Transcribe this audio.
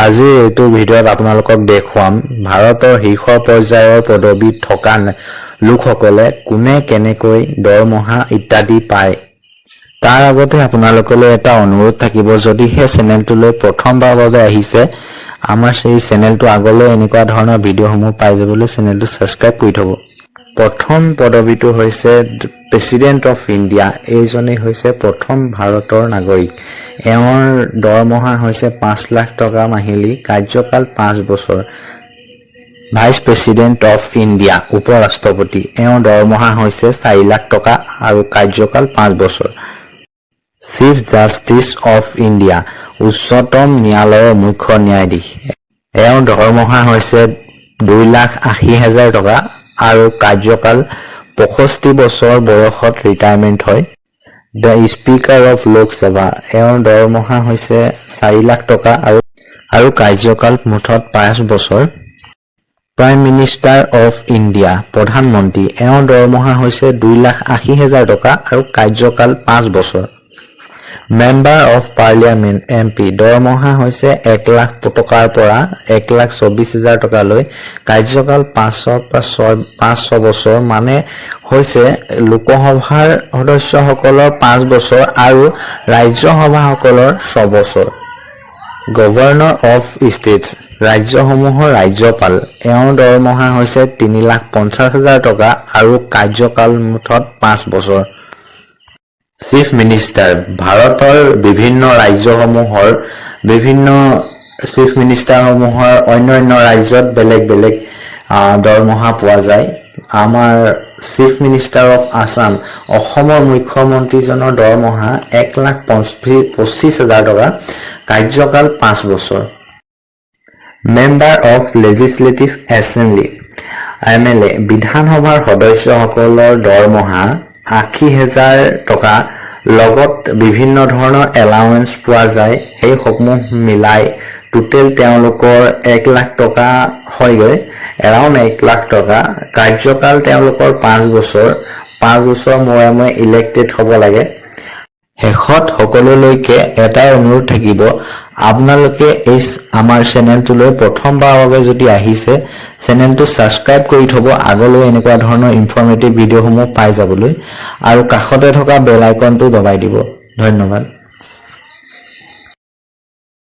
আজি এইটো ভিডিঅ'ত আপোনালোকক দেখুৱাম ভাৰতৰ শীৰ্ষ পৰ্যায়ৰ পদবীত থকা লোকসকলে কোনে কেনেকৈ দৰমহা ইত্যাদি পায়। তাৰ আগতে আপোনালোকলৈ এটা অনুৰোধ থাকিব, যদিহে চেনেলটোলৈ প্ৰথমবাৰৰ বাবে আহিছে, আমাৰ সেই চেনেলটো আগলৈ এনেকুৱা ধৰণৰ ভিডিঅ'সমূহ পাই যাবলৈ চেনেলটো ছাবস্ক্ৰাইব কৰি থব। প্ৰথম পদবীটো হৈছে প্ৰেচিডেণ্ট অফ ইণ্ডিয়া। এইজনেই হৈছে প্ৰথম ভাৰতৰ নাগৰিক। এওঁৰ দৰমহা হৈছে 5 লাখ টকা মাহিলী, কাৰ্যকাল 5 বছৰ। ভাইচ প্ৰেচিডেণ্ট অফ ইণ্ডিয়া, উপৰাষ্ট্ৰপতি, এওঁৰ দৰমহা হৈছে 4 লাখ টকা আৰু কাৰ্যকাল 5 বছৰ। চিফ জাষ্টিচ অফ ইণ্ডিয়া, উচ্চতম ন্যায়ালয়ৰ মুখ্য ন্যায়াধীশ, এওঁৰ দৰমহা হৈছে 2,80,000 টকা আৰু কাৰ্যকাল 65 বছৰ বয়সত ৰিটায়াৰমেণ্ট হয়। দ্য স্পীকাৰ অফ লোকসভা, এওঁৰ দৰমহা হৈছে 4 লাখ টকা আৰু কাৰ্যকাল মুঠত 5 বছৰ। প্ৰাইম মিনিষ্টাৰ অফ ইণ্ডিয়া, প্ৰধানমন্ত্ৰী, এওঁৰ দৰমহা হৈছে 2,80,000 টকা আৰু কাৰ্যকাল 5 বছৰ। মেম্বাৰ অফ পাৰ্লিয়ামেণ্ট MP, দৰমহা হৈছে 1 লাখ টকাৰ পৰা 1,24,000 টকালৈ, কাৰ্যকাল 5 বছৰ, মানে হৈছে লোকসভাৰ সদস্যসকলৰ 5 বছৰ আৰু ৰাজ্যসভাসকলৰ 6 বছৰ। গভৰ্ণৰ অফ ষ্টেটছ, ৰাজ্যসমূহৰ ৰাজ্যপাল, এওঁৰ দৰমহা হৈছে 3,50,000 টকা আৰু কাৰ্যকাল মুঠত 5 বছৰ। চিফ মিনিষ্টাৰ, ভাৰতৰ বিভিন্ন ৰাজ্যসমূহৰ বিভিন্ন চিফ মিনিষ্টাৰসমূহৰ অন্য ৰাজ্যত বেলেগ বেলেগ দৰমহা পোৱা যায়। আমাৰ চিফ মিনিষ্টাৰ অফ আছাম, অসমৰ মুখ্যমন্ত্ৰীজনৰ দৰমহা 1,25,000 টকা, কাৰ্যকাল 5 বছৰ। Member of legislative assembly MLA, বিধানসভাৰ সদস্যসকলৰ দৰমহা 80,000 টকা, লগত বিভিন্ন ধৰণৰ এলাউৱেন্স পোৱা যায়। সেইসমূহ মিলাই টোটেল তেওঁলোকৰ 1 লাখ টকা হয়গৈ, এৰাউণ্ড 1 লাখ টকা। কাৰ্যকাল তেওঁলোকৰ 5 বছৰ, 5 বছৰ মূৰে মূৰে ইলেক্টেড হ'ব লাগে। শেষত সকলোলৈকে এটাই অনুৰোধ থাকিব, আপোনালোকে এই আমাৰ চেনেলটোলৈ প্ৰথমবাৰৰ বাবে যদি আহিছে, চেনেলটো ছাবস্ক্ৰাইব কৰি থব আগলৈ এনেকুৱা ধৰণৰ ইনফৰ্মেটিভ ভিডিঅ'সমূহ পাই যাবলৈ, আৰু কাষতে থকা বেল আইকনটো দবাই দিব। ধন্যবাদ।